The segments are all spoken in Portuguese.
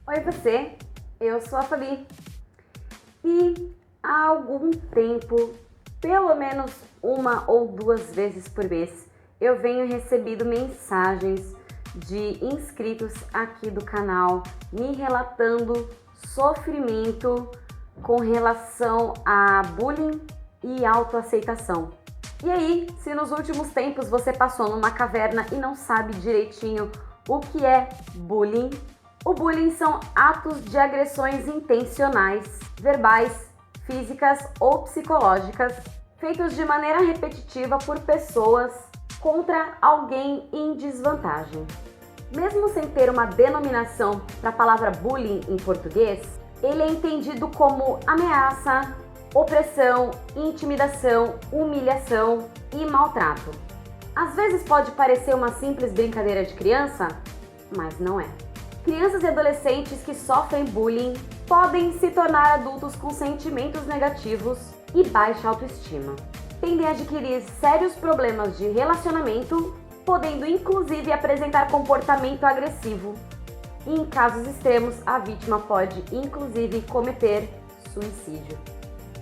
Oi você, eu sou a Fabi e há algum tempo, pelo menos uma ou duas vezes por mês, eu venho recebendo mensagens de inscritos aqui do canal me relatando sofrimento com relação a bullying e autoaceitação. E aí, se nos últimos tempos você passou numa caverna e não sabe direitinho o que é bullying, o bullying são atos de agressões intencionais, verbais, físicas ou psicológicas, feitos de maneira repetitiva por pessoas contra alguém em desvantagem. Mesmo sem ter uma denominação para a palavra bullying em português, ele é entendido como ameaça, opressão, intimidação, humilhação e maltrato. Às vezes pode parecer uma simples brincadeira de criança, mas não é. Crianças e adolescentes que sofrem bullying podem se tornar adultos com sentimentos negativos e baixa autoestima. Tendem a adquirir sérios problemas de relacionamento, podendo inclusive apresentar comportamento agressivo. E em casos extremos, a vítima pode inclusive cometer suicídio.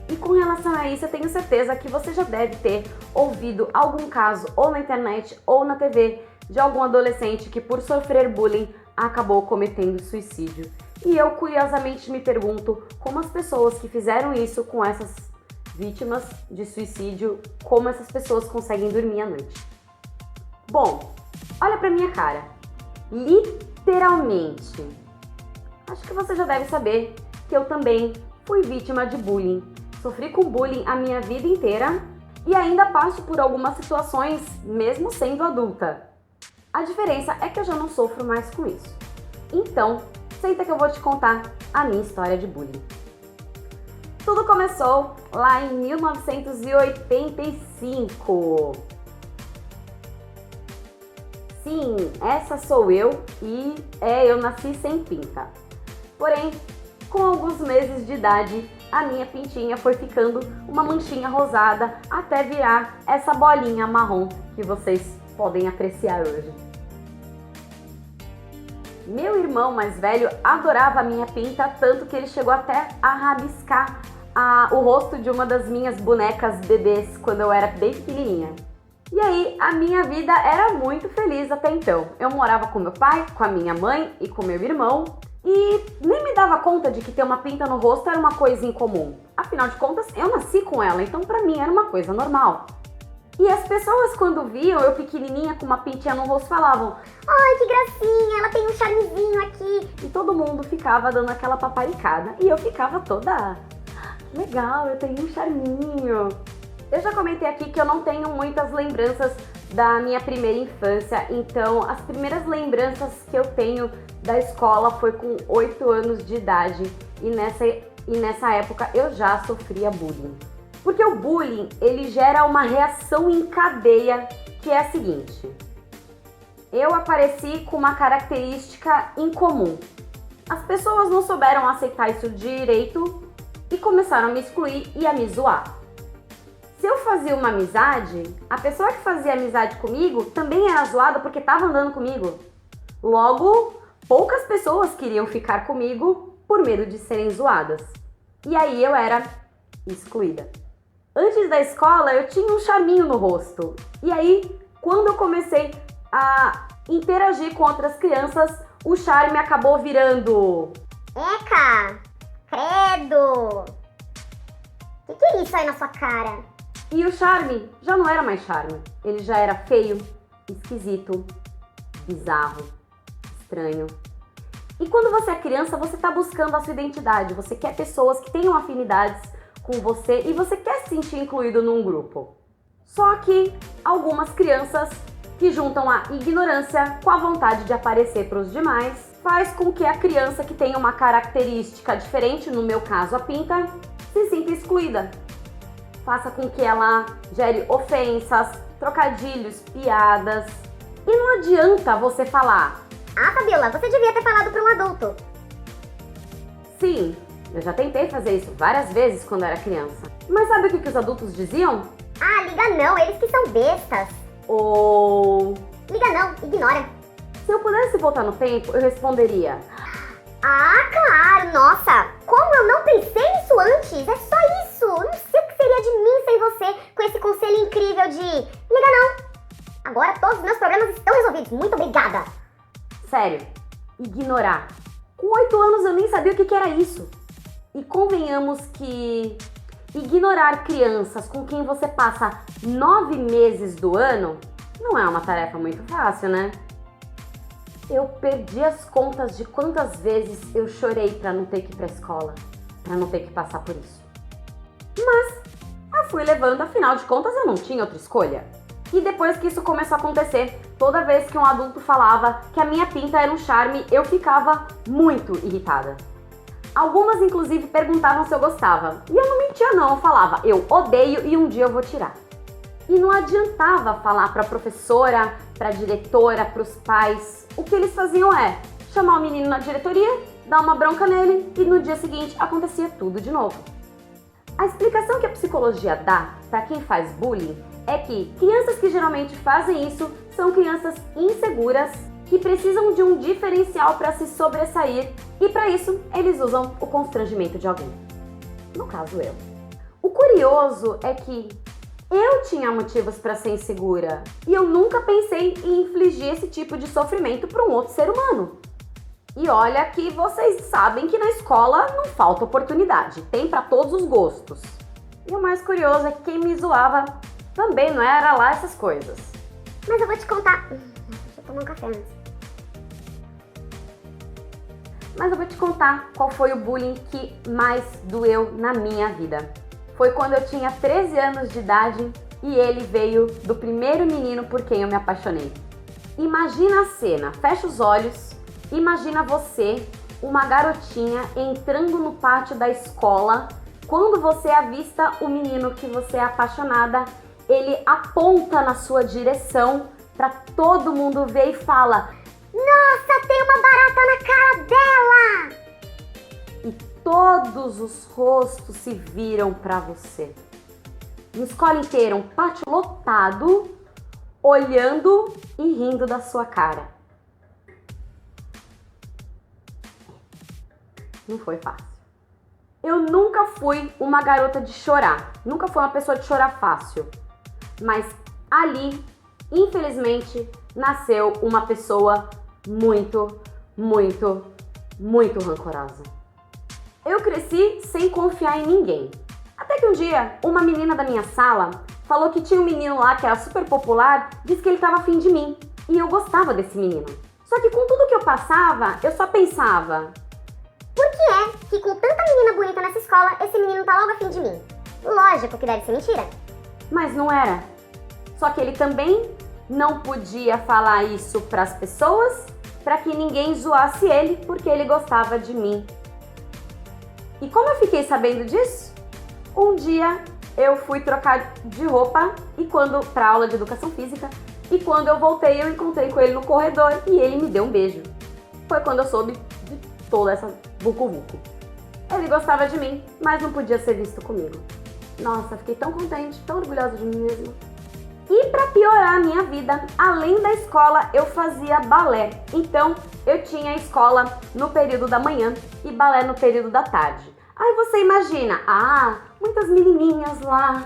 E com relação a isso, eu tenho certeza que você já deve ter ouvido algum caso ou na internet ou na TV de algum adolescente que por sofrer bullying acabou cometendo suicídio. E eu curiosamente me pergunto como as pessoas que fizeram isso com essas vítimas de suicídio, como essas pessoas conseguem dormir à noite. Bom, olha pra minha cara. Literalmente. Acho que você já deve saber que eu também fui vítima de bullying. Sofri com bullying a minha vida inteira e ainda passo por algumas situações mesmo sendo adulta. A diferença é que eu já não sofro mais com isso. Então, senta que eu vou te contar a minha história de bullying. Tudo começou lá em 1985. Sim, essa sou eu e eu nasci sem pinta. Porém, com alguns meses de idade, a minha pintinha foi ficando uma manchinha rosada até virar essa bolinha marrom que vocês podem apreciar hoje. Meu irmão mais velho adorava a minha pinta, tanto que ele chegou até a rabiscar o rosto de uma das minhas bonecas bebês quando eu era bem pequenininha. E aí, a minha vida era muito feliz até então. Eu morava com meu pai, com a minha mãe e com meu irmão e nem me dava conta de que ter uma pinta no rosto era uma coisa incomum. Afinal de contas, eu nasci com ela, então pra mim era uma coisa normal. E as pessoas quando viam eu pequenininha com uma pintinha no rosto falavam: "Ai, que gracinha, ela tem um charmezinho aqui." E todo mundo ficava dando aquela paparicada e eu ficava toda: "Legal, eu tenho um charminho." Eu já comentei aqui que eu não tenho muitas lembranças da minha primeira infância, então as primeiras lembranças que eu tenho da escola foi com 8 anos de idade e nessa época eu já sofria bullying. Porque o bullying, ele gera uma reação em cadeia que é a seguinte: eu apareci com uma característica incomum. As pessoas não souberam aceitar isso direito e começaram a me excluir e a me zoar. Se eu fazia uma amizade, a pessoa que fazia amizade comigo também era zoada porque estava andando comigo. Logo, poucas pessoas queriam ficar comigo por medo de serem zoadas. E aí eu era excluída. Antes da escola, eu tinha um charminho no rosto. E aí, quando eu comecei a interagir com outras crianças, o charme acabou virando: "Eca! Credo! Que é isso aí na sua cara?" E o charme já não era mais charme. Ele já era feio, esquisito, bizarro, estranho. E quando você é criança, você está buscando a sua identidade. Você quer pessoas que tenham afinidades com você e você quer se sentir incluído num grupo. Só que algumas crianças que juntam a ignorância com a vontade de aparecer para os demais faz com que a criança que tem uma característica diferente, no meu caso a pinta, se sinta excluída. Faça com que ela gere ofensas, trocadilhos, piadas. E não adianta você falar: "Ah, Fabiola, você devia ter falado para um adulto." Sim, eu já tentei fazer isso várias vezes quando era criança. Mas sabe o que os adultos diziam? "Ah, liga não, eles que são bestas." Ou: "Liga não, ignora." se eu pudesse voltar no tempo, eu responderia: Ah, claro, nossa! Como eu não pensei nisso antes? É só isso! Eu não sei o que seria de mim sem você, com esse conselho incrível de... Liga não! Agora todos os meus problemas estão resolvidos, muito obrigada! Sério, ignorar. Com 8 anos eu nem sabia o que era isso. E convenhamos que ignorar crianças com quem você passa 9 meses do ano não é uma tarefa muito fácil, né? Eu perdi as contas de quantas vezes eu chorei pra não ter que ir pra escola, pra não ter que passar por isso. Mas eu fui levando, afinal de contas eu não tinha outra escolha. E depois que isso começou a acontecer, toda vez que um adulto falava que a minha pinta era um charme, eu ficava muito irritada. Algumas inclusive perguntavam se eu gostava. E eu não mentia não, eu falava, eu odeio e um dia eu vou tirar. E não adiantava falar pra professora, pra diretora, pros pais. O que eles faziam é chamar o menino na diretoria, dar uma bronca nele e no dia seguinte acontecia tudo de novo. A explicação que a psicologia dá pra quem faz bullying é que crianças que geralmente fazem isso são crianças inseguras que precisam de um diferencial para se sobressair e para isso eles usam o constrangimento de alguém. No caso, eu. O curioso é que eu tinha motivos para ser insegura e eu nunca pensei em infligir esse tipo de sofrimento para um outro ser humano. E olha que vocês sabem que na escola não falta oportunidade, tem para todos os gostos. E o mais curioso é que quem me zoava também não era lá essas coisas. Mas eu vou te contar... Deixa eu tomar um café antes. Mas eu vou te contar qual foi o bullying que mais doeu na minha vida. Foi quando eu tinha 13 anos de idade e ele veio do primeiro menino por quem eu me apaixonei. Imagina a cena, fecha os olhos, imagina você, uma garotinha, entrando no pátio da escola. Quando você avista o menino que você é apaixonada, ele aponta na sua direção para todo mundo ver e fala: Nossa, tem uma barata na cara dela! E todos os rostos se viram para você. Uma escola inteira, um pátio lotado, olhando e rindo da sua cara. Não foi fácil. Eu nunca fui uma garota de chorar, nunca fui uma pessoa de chorar fácil. Mas ali, infelizmente, nasceu uma pessoa muito, muito, muito rancorosa. Eu cresci sem confiar em ninguém. Até que um dia, uma menina da minha sala falou que tinha um menino lá que era super popular, disse que ele estava afim de mim. E eu gostava desse menino. Só que com tudo que eu passava, eu só pensava: por que é que com tanta menina bonita nessa escola, esse menino tá logo afim de mim? Lógico que deve ser mentira. Mas não era. Só que ele também não podia falar isso para as pessoas, para que ninguém zoasse ele, porque ele gostava de mim. E como eu fiquei sabendo disso? Um dia eu fui trocar de roupa para aula de educação física, e quando eu voltei eu encontrei com ele no corredor e ele me deu um beijo. Foi quando eu soube de toda essa vucu-vucu. Ele gostava de mim, mas não podia ser visto comigo. Nossa, fiquei tão contente, tão orgulhosa de mim mesma. E para piorar a minha vida, além da escola, eu fazia balé. Então, eu tinha escola no período da manhã e balé no período da tarde. Aí você imagina, muitas menininhas lá,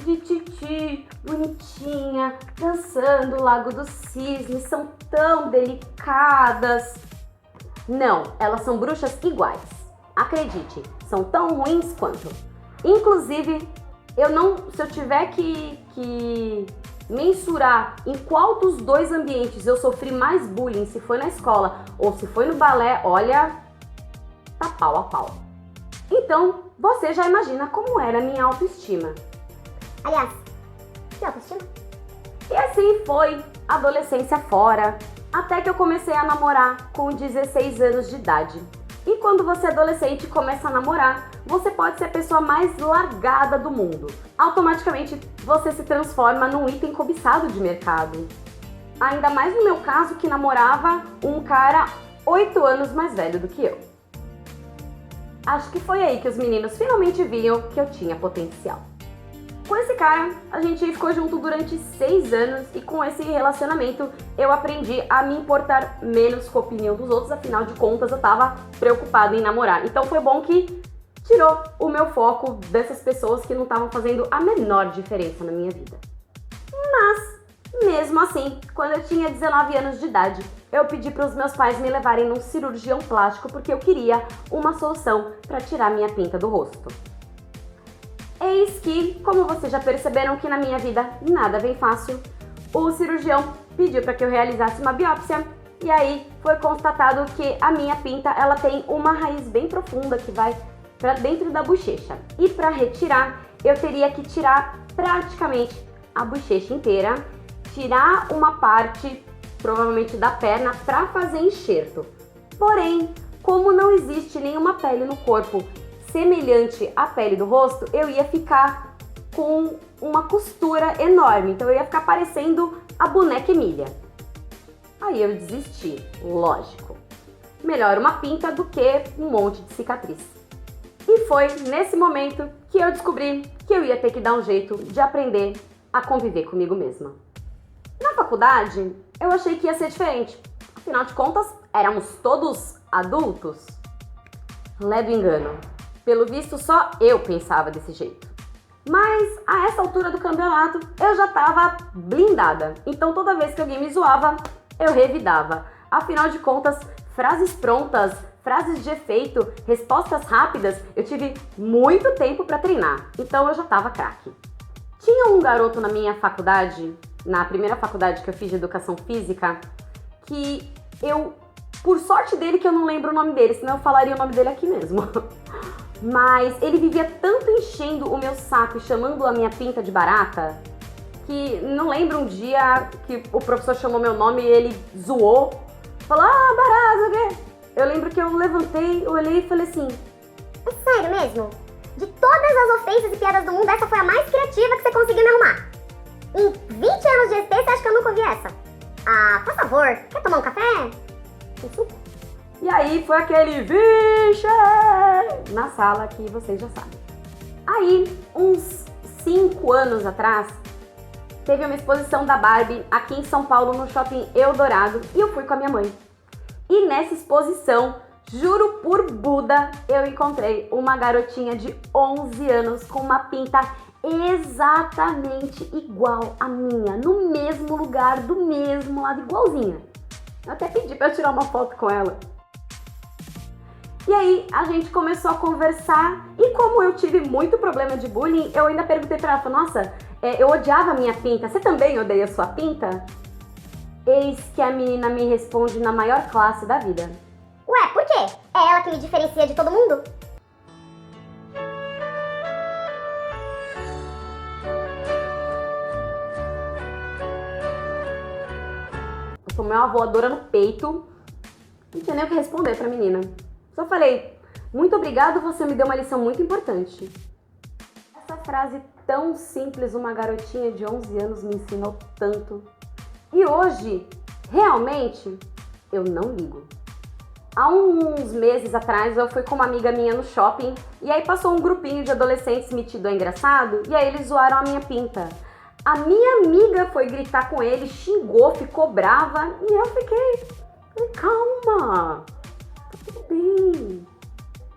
de titi, bonitinha, dançando o Lago dos Cisnes, são tão delicadas. Não, elas são bruxas iguais. Acredite, são tão ruins quanto. Inclusive, se eu tiver que mensurar em qual dos dois ambientes eu sofri mais bullying, se foi na escola ou se foi no balé, olha, tá pau a pau. Então, você já imagina como era a minha autoestima. Aliás, que autoestima? E assim foi, adolescência fora, até que eu comecei a namorar com 16 anos de idade. E quando você é adolescente e começa a namorar, você pode ser a pessoa mais largada do mundo. Automaticamente você se transforma num item cobiçado de mercado. Ainda mais no meu caso, que namorava um cara 8 anos mais velho do que eu. Acho que foi aí que os meninos finalmente viam que eu tinha potencial. Com esse cara, a gente ficou junto durante 6 anos e com esse relacionamento eu aprendi a me importar menos com a opinião dos outros, afinal de contas eu tava preocupada em namorar. Então foi bom que tirou o meu foco dessas pessoas que não estavam fazendo a menor diferença na minha vida. Mas, mesmo assim, quando eu tinha 19 anos de idade, eu pedi para os meus pais me levarem num cirurgião plástico porque eu queria uma solução para tirar minha pinta do rosto. Eis que, como vocês já perceberam que na minha vida nada vem fácil, o cirurgião pediu para que eu realizasse uma biópsia e aí foi constatado que a minha pinta ela tem uma raiz bem profunda que vai para dentro da bochecha. E para retirar, eu teria que tirar praticamente a bochecha inteira, tirar uma parte, provavelmente da perna, para fazer enxerto. Porém, como não existe nenhuma pele no corpo semelhante à pele do rosto, eu ia ficar com uma costura enorme, então eu ia ficar parecendo a boneca Emília. Aí eu desisti, lógico. Melhor uma pinta do que um monte de cicatriz. E foi nesse momento que eu descobri que eu ia ter que dar um jeito de aprender a conviver comigo mesma. Na faculdade, eu achei que ia ser diferente. Afinal de contas, éramos todos adultos. Ledo engano. Pelo visto, só eu pensava desse jeito. Mas, a essa altura do campeonato, eu já tava blindada. Então, toda vez que alguém me zoava, eu revidava. Afinal de contas, frases prontas, frases de efeito, respostas rápidas, eu tive muito tempo para treinar. Então, eu já tava craque. Tinha um garoto na minha faculdade, na primeira faculdade que eu fiz de educação física, que por sorte dele que eu não lembro o nome dele, senão eu falaria o nome dele aqui mesmo. Mas ele vivia tanto enchendo o meu saco e chamando a minha pinta de barata, que não lembro um dia que o professor chamou meu nome e ele zoou, falou, barata, o quê? Eu lembro que eu levantei, olhei e falei assim, é sério mesmo? De todas as ofensas e piadas do mundo, essa foi a mais criativa que você conseguiu me arrumar. Em 20 anos de ST, você acha que eu nunca ouvi essa? Ah, por favor, quer tomar um café? Com suco? E aí foi aquele vixe na sala que vocês já sabem. Aí, uns 5 anos atrás, teve uma exposição da Barbie aqui em São Paulo, no Shopping Eldorado, e eu fui com a minha mãe. E nessa exposição, juro por Buda, eu encontrei uma garotinha de 11 anos com uma pinta exatamente igual à minha, no mesmo lugar, do mesmo lado, igualzinha. Eu até pedi pra eu tirar uma foto com ela. E aí a gente começou a conversar e como eu tive muito problema de bullying, eu ainda perguntei pra ela, falei, nossa, eu odiava a minha pinta, você também odeia a sua pinta? Eis que a menina me responde na maior classe da vida. Ué, por quê? É ela que me diferencia de todo mundo? Eu tomei uma voadora no peito, não tinha nem o que responder pra menina. Só falei, muito obrigado, você me deu uma lição muito importante. Essa frase tão simples, uma garotinha de 11 anos me ensinou tanto. E hoje, realmente, eu não ligo. Há uns meses atrás, eu fui com uma amiga minha no shopping e aí passou um grupinho de adolescentes metido a engraçado e aí eles zoaram a minha pinta. A minha amiga foi gritar com ele, xingou, ficou brava e eu fiquei, calma, tá tudo bem.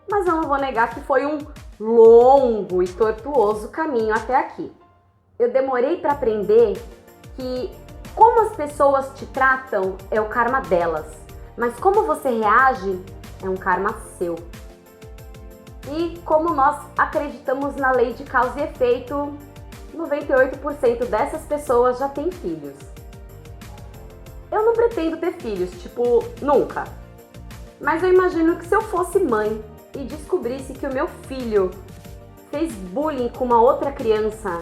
Mas eu não vou negar que foi um longo e tortuoso caminho até aqui. Eu demorei para aprender que como as pessoas te tratam é o karma delas, mas como você reage é um karma seu. E como nós acreditamos na lei de causa e efeito, 98% dessas pessoas já têm filhos. Eu não pretendo ter filhos, tipo, nunca. Mas eu imagino que se eu fosse mãe e descobrisse que o meu filho fez bullying com uma outra criança,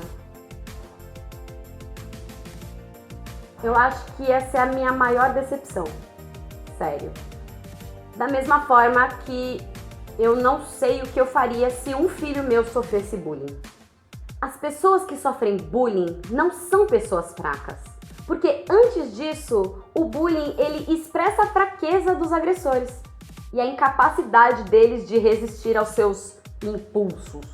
eu acho que essa é a minha maior decepção. Sério. Da mesma forma que eu não sei o que eu faria se um filho meu sofresse bullying. As pessoas que sofrem bullying não são pessoas fracas. Porque antes disso, o bullying ele expressa a fraqueza dos agressores e a incapacidade deles de resistir aos seus impulsos.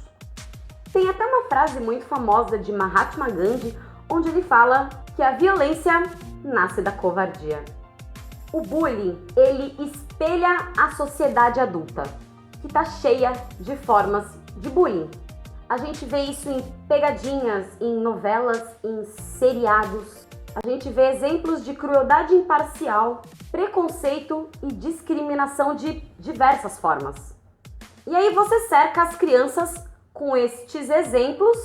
Tem até uma frase muito famosa de Mahatma Gandhi, onde ele fala que a violência nasce da covardia. O bullying, ele espelha a sociedade adulta, que está cheia de formas de bullying. A gente vê isso em pegadinhas, em novelas, em seriados. A gente vê exemplos de crueldade imparcial, preconceito e discriminação de diversas formas. E aí você cerca as crianças com estes exemplos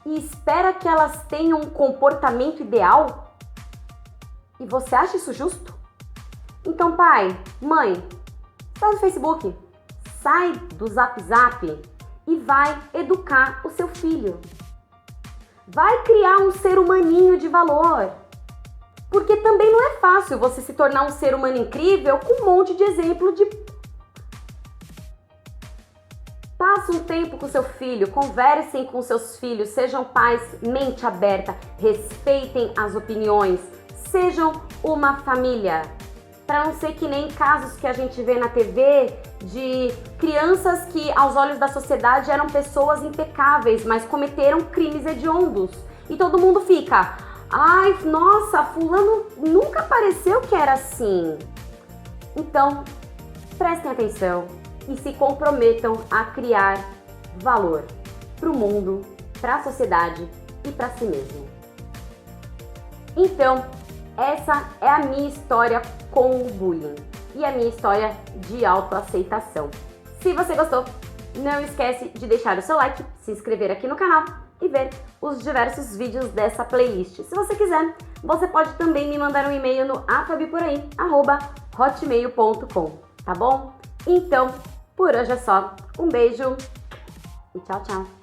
e espera que elas tenham um comportamento ideal? E você acha isso justo? Então, pai, mãe, sai do Facebook, sai do Zap e vai educar o seu filho. Vai criar um ser humaninho de valor. Porque também não é fácil você se tornar um ser humano incrível com um monte de exemplo de... Passa um tempo com seu filho, conversem com seus filhos, sejam pais mente aberta, respeitem as opiniões, sejam uma família. Para não ser que nem casos que a gente vê na TV de crianças que, aos olhos da sociedade, eram pessoas impecáveis, mas cometeram crimes hediondos. E todo mundo fica, ai, nossa, fulano nunca pareceu que era assim. Então, prestem atenção e se comprometam a criar valor para o mundo, para a sociedade e para si mesmo. Então, essa é a minha história com o bullying e a minha história de autoaceitação. Se você gostou, não esquece de deixar o seu like, se inscrever aqui no canal e ver os diversos vídeos dessa playlist. Se você quiser, você pode também me mandar um e-mail no afabiporaí@hotmail.com, tá bom? Então, por hoje é só. Um beijo e tchau, tchau!